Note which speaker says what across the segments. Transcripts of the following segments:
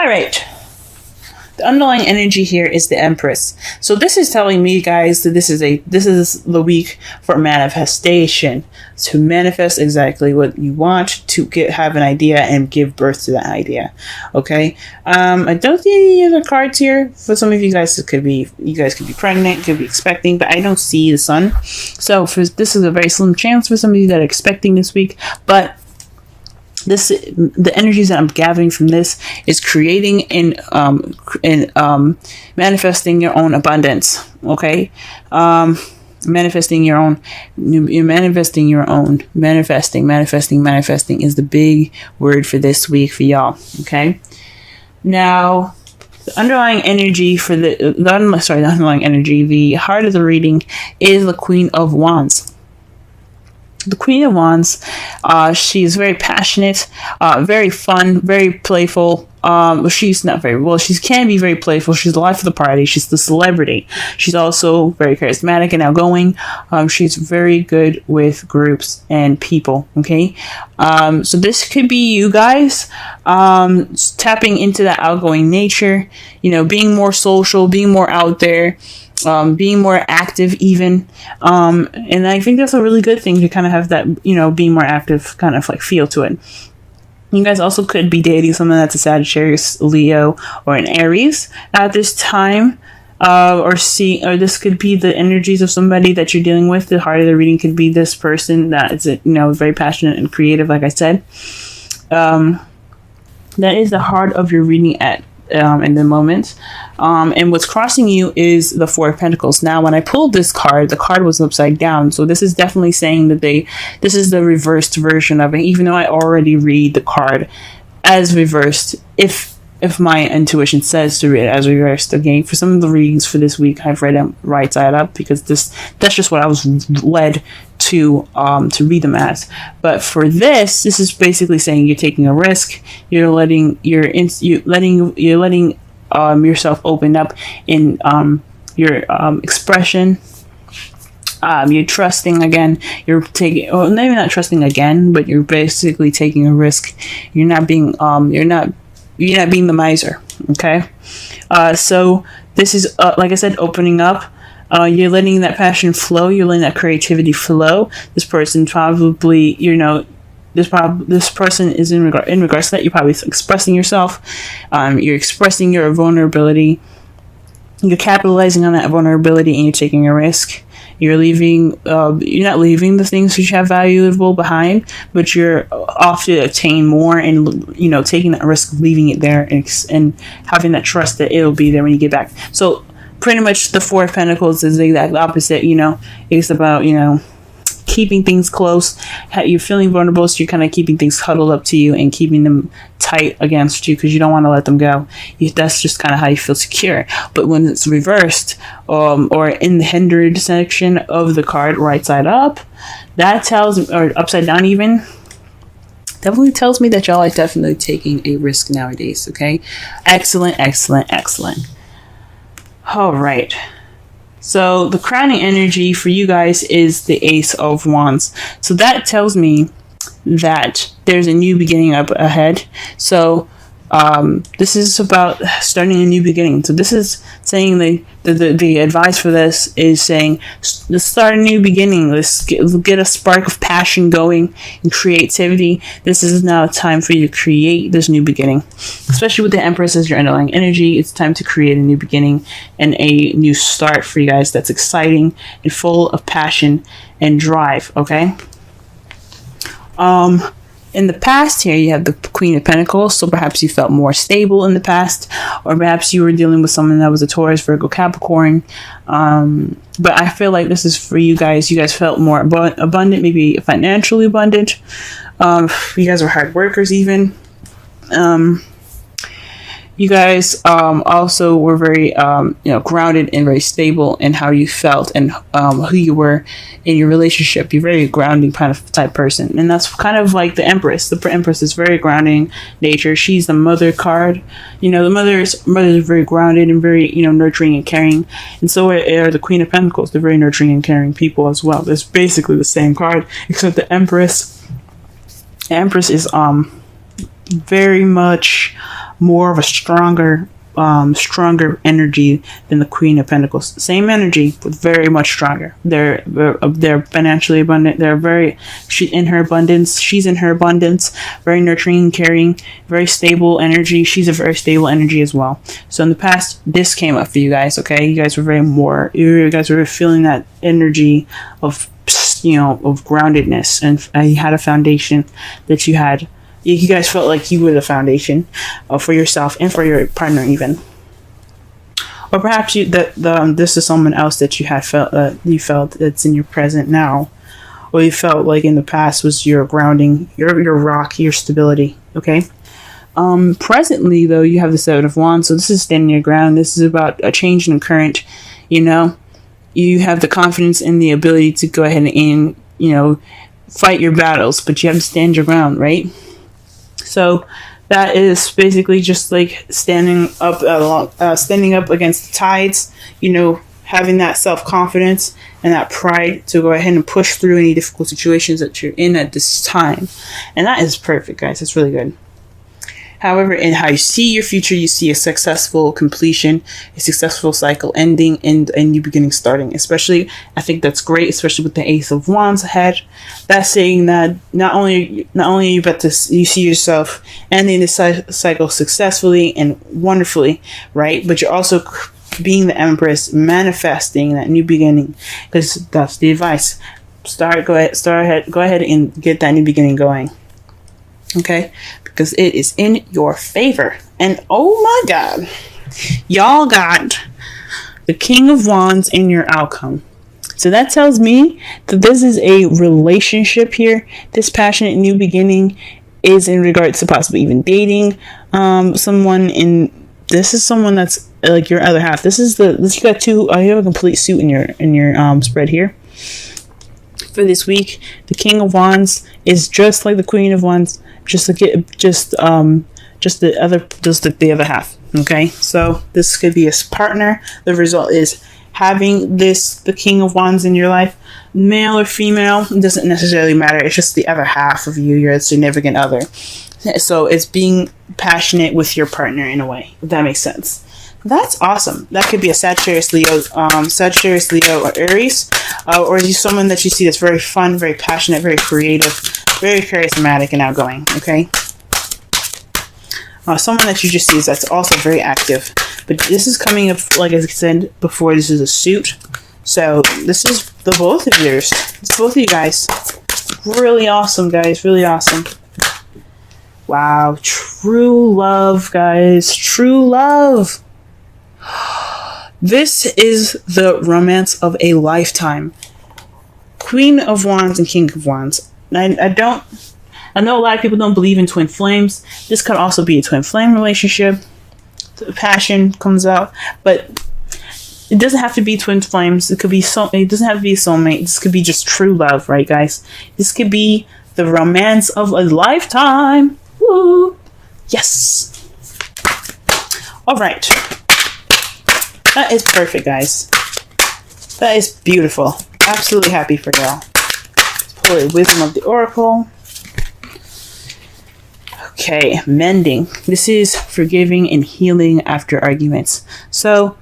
Speaker 1: All right. The underlying energy here is the Empress. So this is telling me, guys, that this is the week for manifestation, to manifest exactly what you want, to have an idea and give birth to that idea. Okay. I don't see any other cards here. For some of you guys, you guys could be pregnant, could be expecting, but I don't see the sun. So this is a very slim chance for some of you that are expecting this week, but the energies that I'm gathering from this is creating and manifesting your own abundance. Okay, manifesting your own. You're manifesting your own. Manifesting is the big word for this week for y'all. Okay, now the underlying energy for the underlying energy, the heart of the reading is the Queen of Wands. The Queen of Wands, she's very passionate, very fun, very playful. She's not very well. She can be very playful. She's the life of the party. She's the celebrity. She's also very charismatic and outgoing. She's very good with groups and people. Okay, so this could be you guys tapping into that outgoing nature. You know, being more social, being more out there. Being more active even, and I think that's a really good thing to kind of have that, you know, being more active kind of like feel to it. You guys also could be dating someone that's a Sagittarius, Leo, or an Aries at this time, or this could be the energies of somebody that you're dealing with. The heart of the reading could be this person that is, you know, very passionate and creative, like I said. That is the heart of your reading in the moment. And what's crossing you is the Four of Pentacles. Now, when I pulled this card, the card was upside down. So this is definitely saying that this is the reversed version of it, even though I already read the card as reversed. If my intuition says to read it as reversed, again, for some of the readings for this week, I've read them right side up because that's just what I was led to read them as. But for this is basically saying you're taking a risk. You're letting yourself open up in your expression. You're trusting again. You're taking, or maybe not trusting again, but you're basically taking a risk. You're not being the miser. Okay. So this is like I said, opening up. You're letting that passion flow. You're letting that creativity flow. This person probably, you know, this person is in regards to that. You're probably expressing yourself. You're expressing your vulnerability. You're capitalizing on that vulnerability, and you're taking a risk. You're leaving. You're not leaving the things that you have valuable behind, but you're off to obtain more, and, you know, taking that risk of leaving it there and having that trust that it'll be there when you get back. So pretty much the Four of Pentacles is the exact opposite. You know, it's about, you know, keeping things close. You're feeling vulnerable, so you're kind of keeping things huddled up to you and keeping them tight against you because you don't want to let them go. That's just kind of how you feel secure. But when it's reversed, or in the hindered section of the card, right side up, that tells, or upside down even, definitely tells me that y'all are definitely taking a risk nowadays. Okay, excellent. All right. So the crowning energy for you guys is the Ace of Wands. So that tells me that there's a new beginning up ahead. So this is about starting a new beginning. So this is saying the advice for this is saying, let's start a new beginning. Let's get a spark of passion going and creativity. This is now time for you to create this new beginning. Especially with the Empress as your underlying energy, it's time to create a new beginning and a new start for you guys that's exciting and full of passion and drive, okay? In the past here, you have the Queen of Pentacles, so perhaps you felt more stable in the past, or perhaps you were dealing with someone that was a Taurus, Virgo, Capricorn. But I feel like this is for you guys. You guys felt more abundant, maybe financially abundant. You guys were hard workers even. You guys also were very grounded and very stable in how you felt and who you were in your relationship. You're very grounding kind of type person, and that's kind of like the Empress. The Empress is very grounding nature. She's the mother card. You know, the mother is very grounded and very, you know, nurturing and caring, and so are the Queen of Pentacles. They're very nurturing and caring people as well. It's basically the same card, except the Empress. The Empress is very much more of a stronger energy than the Queen of Pentacles. Same energy, but very much stronger. They're financially abundant. She's in her abundance, very nurturing, caring, very stable energy. She's a very stable energy as well. So in the past, this came up for you guys, okay? You guys were feeling that energy of, of groundedness, and you had a foundation that you had. You guys felt like you were the foundation for yourself and for your partner, even. Or perhaps this is someone else that you had felt that's in your present now, or you felt like in the past was your grounding, your rock, your stability. Okay. Presently, though, you have the Seven of Wands, so this is standing your ground. This is about a change in current. You have the confidence and the ability to go ahead and fight your battles, but you have to stand your ground, right? So that is basically just like standing up against the tides, having that self-confidence and that pride to go ahead and push through any difficult situations that you're in at this time. And that is perfect, guys. That's really good. However, in how you see your future, you see a successful completion, a successful cycle ending, and a new beginning starting. Especially, I think that's great, especially with the Ace of Wands ahead. That's saying that not only you see yourself ending this cycle successfully and wonderfully, right? But you're also being the Empress, manifesting that new beginning, because that's the advice. Go ahead and get that new beginning going. Okay, because it is in your favor. And oh my God, y'all got the King of Wands in your outcome. So that tells me that this is a relationship here. This passionate new beginning is in regards to possibly even dating someone. This is someone that's like your other half. You got two. You have a complete suit in your spread here. For this week, the King of Wands is just like the Queen of Wands, just the other half. Okay, so this could be a partner. The result is having the King of Wands in your life, male or female, it doesn't necessarily matter. It's just the other half of you, your significant other. So it's being passionate with your partner in a way, if that makes sense. That's awesome. That could be a Sagittarius, Leo, or Aries, or is someone that you see that's very fun, very passionate, very creative, very charismatic and outgoing. Okay. Someone that you just see that's also very active, but this is coming up, like I said before, this is a suit. So this is the both of yours. It's both of you guys. Really awesome, guys. Really awesome. Wow. True love, guys. True love. This is the romance of a lifetime. Queen of Wands and King of Wands. I know a lot of people don't believe in twin flames. This could also be a twin flame relationship. The passion comes out, but it doesn't have to be twin flames. It doesn't have to be a soulmate. This could be just true love, right, guys? This could be the romance of a lifetime. Woo! Yes. All right. That is perfect, guys. That is beautiful. Absolutely happy for y'all. Let's pull a Wisdom of the Oracle. Okay, mending. This is forgiving and healing after arguments. So,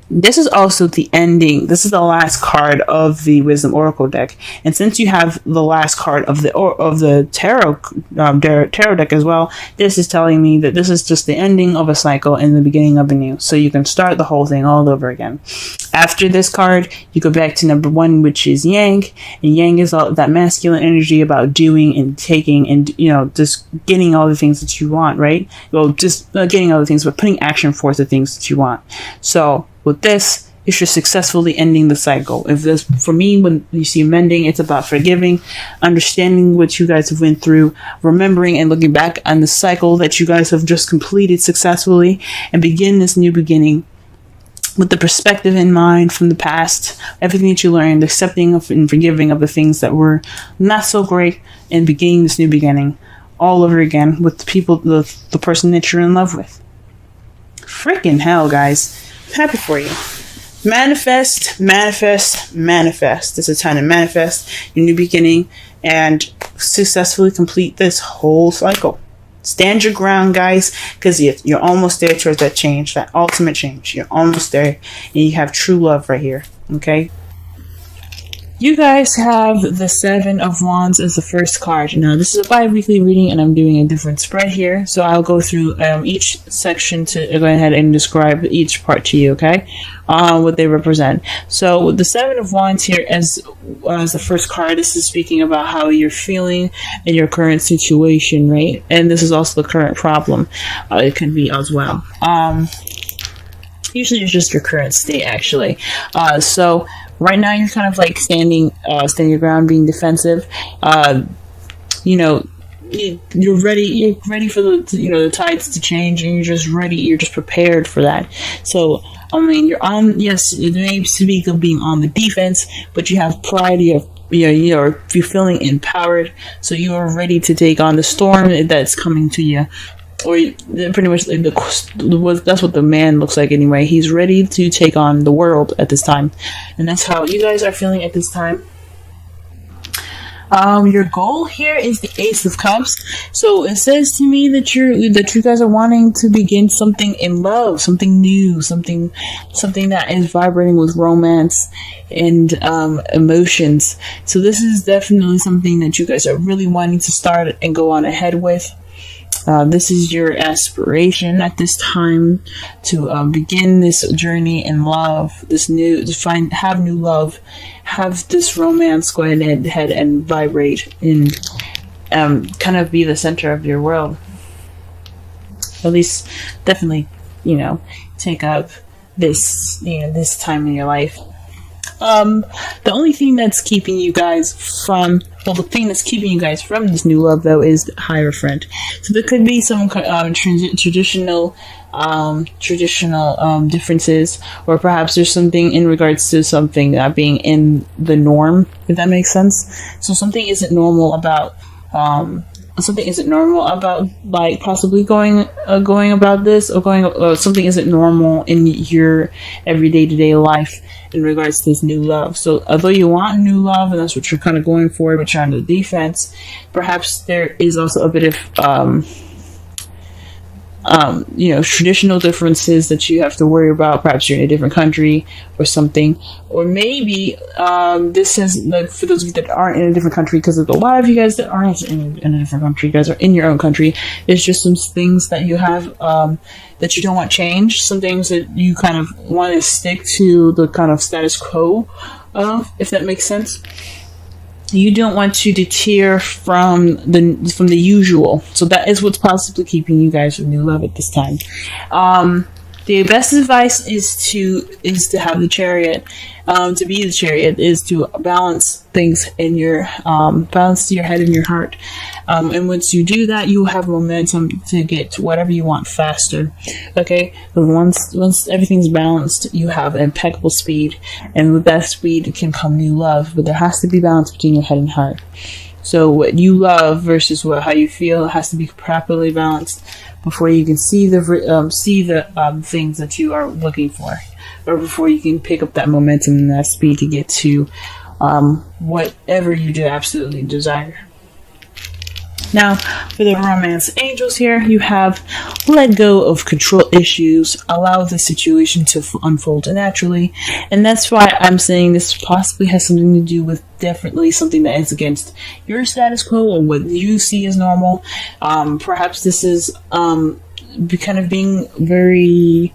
Speaker 1: this is also the ending. This is the last card of the Wisdom Oracle deck, and since you have the last card of the tarot deck as well, this is telling me that this is just the ending of a cycle and the beginning of a new. So you can start the whole thing all over again. After this card, you go back to number 1, which is Yang, and Yang is all that masculine energy about doing and taking, and just getting all the things that you want, right? Well, just not getting all the things, but putting action forth the things that you want. So with this, it's just successfully ending the cycle. For me, when you see mending, it's about forgiving, understanding what you guys have went through, remembering and looking back on the cycle that you guys have just completed successfully, and begin this new beginning with the perspective in mind from the past, everything that you learned, accepting of and forgiving of the things that were not so great, and beginning this new beginning all over again with the person that you're in love with. Freaking hell, guys. I'm happy for you. Manifest, manifest, manifest. It's a time to manifest your new beginning and successfully complete this whole cycle. Stand your ground, guys, because you're almost there towards that change, that ultimate change. You're almost there, and you have true love right here. Okay. You guys have the Seven of Wands as the first card. Now, this is a bi-weekly reading, and I'm doing a different spread here. So I'll go through each section to go ahead and describe each part to you, okay? What they represent. So with the Seven of Wands here as the first card, this is speaking about how you're feeling in your current situation, right? And this is also the current problem. It could be as well. Usually it's just your current state, actually. So right now you're kind of like standing your ground, being defensive. You're ready for the tides to change, and you're just ready. You're just prepared for that. So I mean, you're on. Yes, it may speak of being on the defense, but you have pride. You're feeling empowered, so you are ready to take on the storm that's coming to you. Or pretty much that's what the man looks like anyway. He's ready to take on the world at this time, and that's how you guys are feeling at this time. Your goal here is the Ace of Cups. So it says to me that you guys are wanting to begin something in love, something new, something that is vibrating with romance and emotions. So this is definitely something that you guys are really wanting to start and go on ahead with. This is your aspiration at this time to begin this journey in love, have new love, have this romance go ahead and vibrate and kind of be the center of your world. At least, definitely, take up this time in your life. The only thing that's keeping you guys from this new love, though, is the Hierophant. So there could be some traditional differences, or perhaps there's something in regards to something not being in the norm, if that makes sense. So something isn't normal about like possibly going about this, or something isn't normal in your everyday to day life in regards to this new love. So although you want new love and that's what you're kind of going for, but you're on the defense, perhaps there is also a bit of traditional differences that you have to worry about. Perhaps you're in a different country or something, or maybe this is like for those of you that aren't in a different country, because there's a lot of you guys that aren't in a different country. You guys are in your own country. There's just some things that you have that you don't want change. Some things that you kind of want to stick to the kind of status quo of, if that makes sense. You don't want to deter from the usual. So that is what's possibly keeping you guys from new love at this time. The best advice is to have the Chariot. To be the Chariot is to balance things in your balance your head and your heart. And once you do that, you have momentum to get to whatever you want faster. Okay, but once everything's balanced, you have impeccable speed, and with that speed can come new love. But there has to be balance between your head and heart. So what you love versus how you feel has to be properly balanced before you can see the things that you are looking for, or before you can pick up that momentum and that speed to get to whatever you do absolutely desire. Now, for the romance angels here, you have let go of control issues, allow the situation to unfold naturally, and that's why I'm saying this possibly has something to do with definitely something that is against your status quo or what you see as normal. Perhaps this is kind of being very,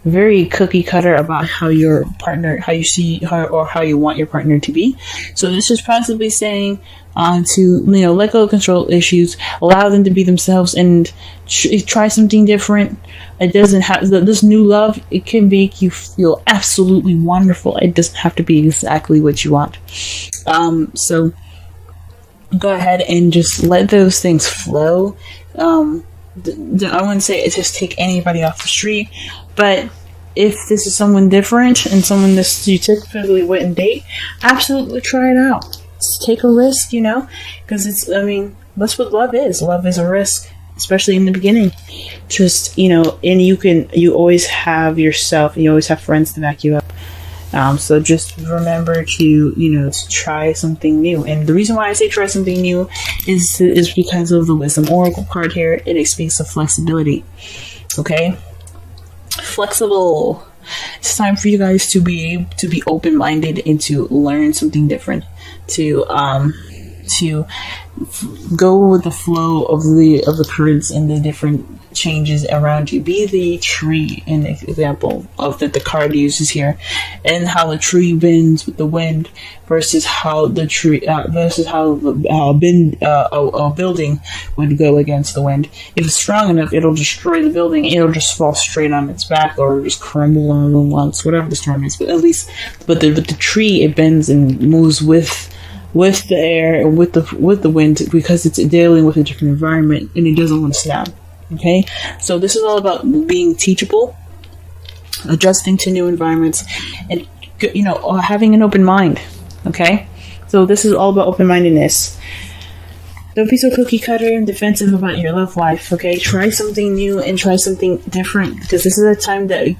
Speaker 1: very cookie cutter about how your partner, how you see her, or how you want your partner to be. So this is possibly saying to let go of control issues, allow them to be themselves, and try something different. It doesn't have this new love. It can make you feel absolutely wonderful. It doesn't have to be exactly what you want. So go ahead and just let those things flow. I wouldn't say it's just take anybody off the street, but if this is someone different and someone that you typically wouldn't date, absolutely try it out. Take a risk, because that's what love is. Love is a risk, especially in the beginning. Just, and you always have yourself, and you always have friends to back you up. So just remember to try something new. And the reason why I say try something new is because of the Wisdom Oracle card here. It speaks of flexibility. Okay, flexible. It's time for you guys to be open-minded and to learn something different. To go with the flow of the currents and the different changes around you. Be the tree, an example of that the card uses here, and how the tree bends with the wind versus how the tree versus how a building would go against the wind. If it's strong enough, it'll destroy the building. It'll just fall straight on its back or just crumble on once, whatever the storm is. But at least, but the tree, it bends and moves with the air and with the wind, because it's dealing with a different environment and it doesn't want to snap. Okay, so this is all about being teachable, adjusting to new environments, and having an open mind. Okay, so this is all about open-mindedness. Don't be so cookie cutter and defensive about your love life. Okay, try something new and try something different, because this is a time that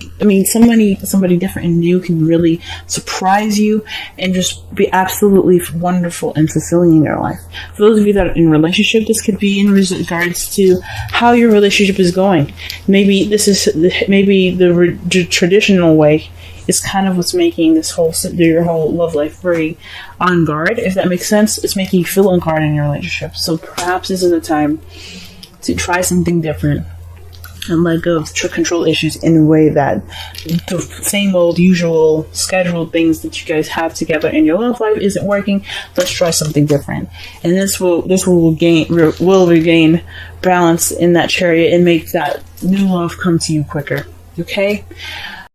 Speaker 1: somebody different and new can really surprise you and just be absolutely wonderful and fulfilling in your life. For those of you that are in a relationship, this could be in regards to how your relationship is going. Maybe the traditional way is kind of what's making your whole love life very on guard, if that makes sense. It's making you feel on guard in your relationship. So perhaps this is a time to try something different and let go of control issues in a way that the same old usual scheduled things that you guys have together in your love life isn't working. Let's try something different, and this will regain balance in that chariot and make that new love come to you quicker. Okay,